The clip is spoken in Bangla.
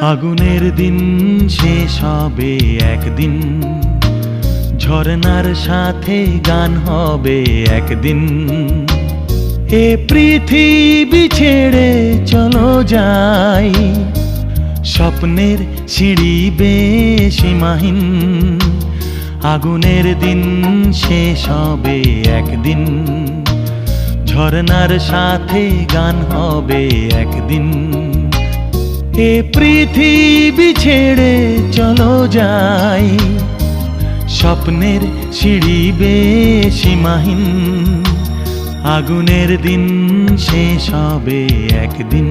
আগুনের দিন শেষ হবে একদিন, ঝরনার সাথে গান হবে একদিন। এ পৃথিবী ছেড়ে চলো যাই, স্বপ্নের সিঁড়ি বেয়ে সীমাহীন। আগুনের দিন শেষ হবে একদিন, ঝরনার সাথে গান হবে একদিন। এ পৃথিবী ছেড়ে চলো যাই, স্বপ্নের সিঁড়ি বেয়ে সীমাহীন। আগুনের দিন শেষ হবে একদিন।